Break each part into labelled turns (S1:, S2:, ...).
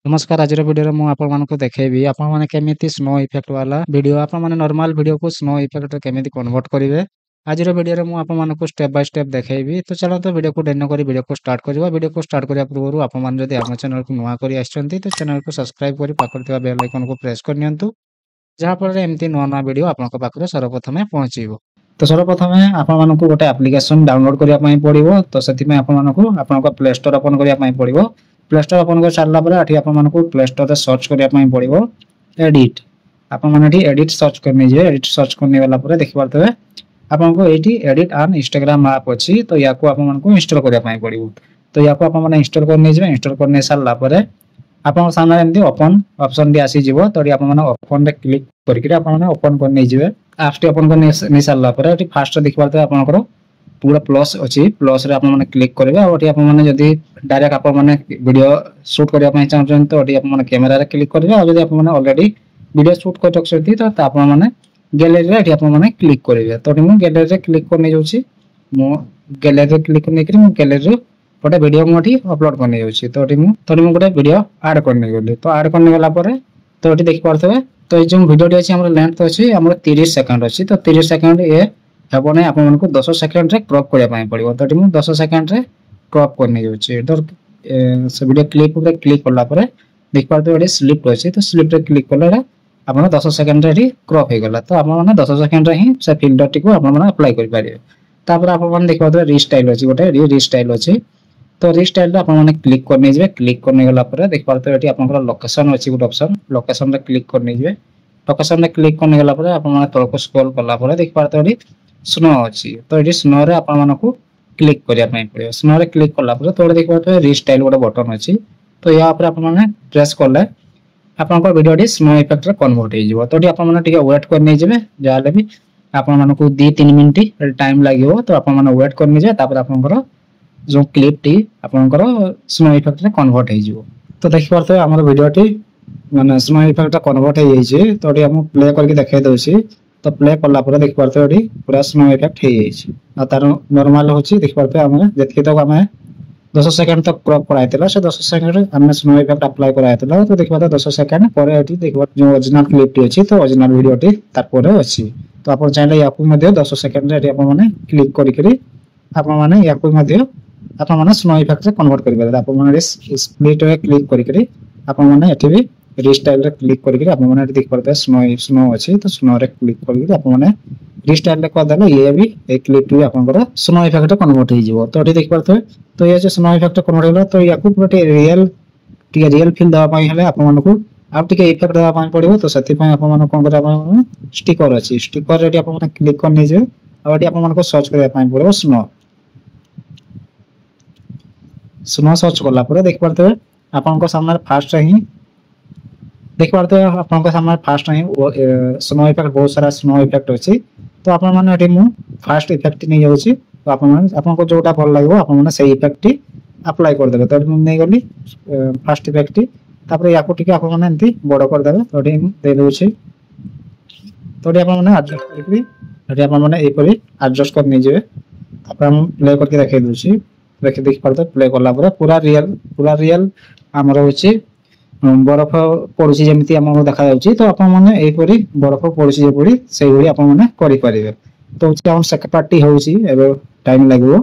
S1: नमस्कार आज वीडियो में आपको देखेबी आपने केमिति स्नो इफेक्ट वाला वीडियो आपने नॉर्मल वीडियो को स्नो इफेक्ट केमिति कन्वर्ट करेंगे। आज वीडियो में आपको स्टेप बाय स्टेप देखेबी। तो चलो तो वीडियो को डेनो कर वीडियो को स्टार्ट करवा। वीडियो को स्टार्ट करने पूर्व आपने आम चैनल को नुआ कर तो चैनल को सब्सक्राइब कर पाखर बेल आइकन को प्रेस कर नियंतु जहाँफल एमती नुआ नुआ वीडियो आपको पाखे सर्वप्रथम पहुँचो। तो सर्वप्रथम आपको गोटे एप्लिकेशन डाउनलोड करने पड़ो। तो से आपको प्ले स्टोर ओपन करने पड़ो। प्ले स्टोर ओपन कर सारा आपको प्ले स्टोर रे सर्च करने पड़ो एडिट। आपड़ी एडिट सर्च करने एडिट सर्च करने गला देखी पारे आपको ये एडिट एंड इंस्टाग्राम ऐप अच्छी। तो या आपको इंस्टॉल करने पड़ो। तो या आपने इंस्टॉल करने इंस्टॉल करने सारापर आप सामने एमती ओपन ऑप्शन भी आसीज। तो ये ओपन रे क्लिक करके ओपन कर एप्स टी ओपन कर सारापर फास्ट देखी पारे आपंकर पूरा प्लस अच्छी प्लस रे आपने क्लिक करेंगे। और आपने जदि डायरेक्ट आपने वीडियो शूट करने चाहते तो ये कैमेरा रे क्लिक करेंगे। और जब आपने ऑलरेडी वीडियो शूट कर रखते तो आपने गैलरी रे आपने क्लिक करेंगे। तो मुझे गैलरी रे क्लिक करने जाऊँगी गैलरी रे क्लिक करने गैलरी गोटे वीडियो मुझे अपलोड करने जाऊँगी। तो मुझे गोटे वीडियो ऐड करने गली। तो ऐड करने गला तो ये देखी पारे तो ये जो वीडियो अच्छी लेंथ अच्छी 30 सेकंड अच्छी। तो 30 सेकंड ये हेब ना आपको 10 सेकंड रे क्रॉप करने पड़ो। तो मुझे 10 सेकंड रे क्रॉप करने जाऊँगी। तो वीडियो क्लिप क्लिक कला देख पारे ये स्लिप अच्छी। तो स्लिप रे क्लिक कले आप 10 सेकंड रे क्रॉप हो गला। तो आपने 10 सेकंड रे ही से फिल्टर टी को अप्लाई कर पारे। तापर आपने देख पारे रिस्टाइल अच्छी गोटे रिस्टाइल अच्छी। तो रिस्टाइल आपने क्लिक करने क्लिक करने गला देख पारे ये आप लोकेशन अच्छी गोटे ऑप्शन लोकेशन रे क्लिक करने लोकेशन रे क्लिक करने गला आपने तलक स्क्रॉल कला देख पारे स्नो अच्छी। तो ये स्नो रे आपको क्लिक करने पड़ो। स्नो रे क्लिक कला तो देख पारे रिस्टाइल गोटे बटन अच्छी। तो या आपने प्रेस कले आपंकर वीडियो स्नो इफेक्ट रे कन्वर्ट हो। तो आपने वेट करने जहाँ भी आपको 2-3 मिनट टाइम लगे। तो आपने वेट करने आपंकर जो क्लिप टी आपंकर स्नो इफेक्ट रे कन्वर्ट हो। तो देख पारे आम वीडियो माने स्नो इफेक्ट कन्वर्ट हो। तो ये प्ले करके देखे दूसरी। तो प्ले कला देख पारे पूरा स्नो इफेक्ट हो तार नॉर्मल होची देख पारे आम जी तक आम 10 सेकंड तक क्रॉप कराइला से 10 सेकंड आम स्नो इफेक्ट अप्लाई कराइला। तो देख पारे 10 सेकंड पर देख जो ओरिजिनल क्लिप टी अच्छी। तो ओरिजिनल वीडियो टी तार अच्छी। तो आप चाहिए या 10 सेकंड आपने क्लिक करके आपने स्नो इफेक्ट रे कन्वर्ट कर पारे। स्प्लिट रे क्लिक करके आपने भी रिस्टाइल रे क्लिक करके आपने देख पारे स्नो अच्छी। तो स्नो रे क्लिक करके आपने रिस्टाइल रे कर देले ये भी एक क्लिप भी आपनकर स्नो इफेक्ट कन्वर्ट हो। तो ये देख पारे तो ये स्नो इफेक्ट कन्वर्ट होला। तो या रियल फील देवा हेले आपको आप टिके इफेक्ट देवा पड़ो। तो से आपको कौन कर स्टिकर अच्छी स्टिकर रे आपने क्लिक करने और आपको सर्च करने पड़ो स्नो स्नो सर्च कला देख पारे आपन सामने फास्ट ही देख पारे आपन सामने फास्ट ही स्नो इफेक्ट बहुत सारा स्नो इफेक्ट अच्छी। तो आपने फास्ट इफेक्ट नहीं जाऊँगी। तो आपको जोटा भल लगे आपने से इफेक्ट अप्लाई करदे। तो नहीं गली फास्ट इफेक्ट या आपने बड़ करदे। तो दे दूसरी। तो आपने एडजस्ट करके एडजस्ट कर नहीं प्ले करके देखे दूसरी। देख पारे प्ले कला पूरा रियल आमर हूँ बरफ पड़ुची जमी आम देखा जाऊँगी। तो आपरी बरफ पड़ुची जपड़ी से आपने करें। तो सेकेंड पार्टी हूँ टाइम लगे।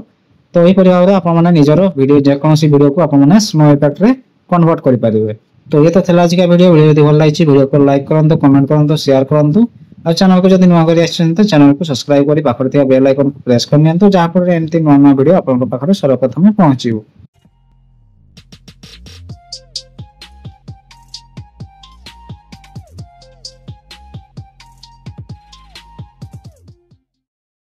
S1: तो यहीपर भाव में आपने निजर वीडियो जेकोसी वीडियो को आपने स्नो इफेक्ट रे कन्वर्ट करेंगे। तो ये तो थी आज का वीडियो यदि भल लगी वीडियो को लाइक करूँ कमेंट करूँ शेयर करूँ। और चैनल को जब नुआ कर चैनल को सब्सक्राइब कर पाखर बेल आइकन को प्रेस कर जहाँफल एमती नुआ नुआ वीडियो आप सर्वप्रथम पहुँचो।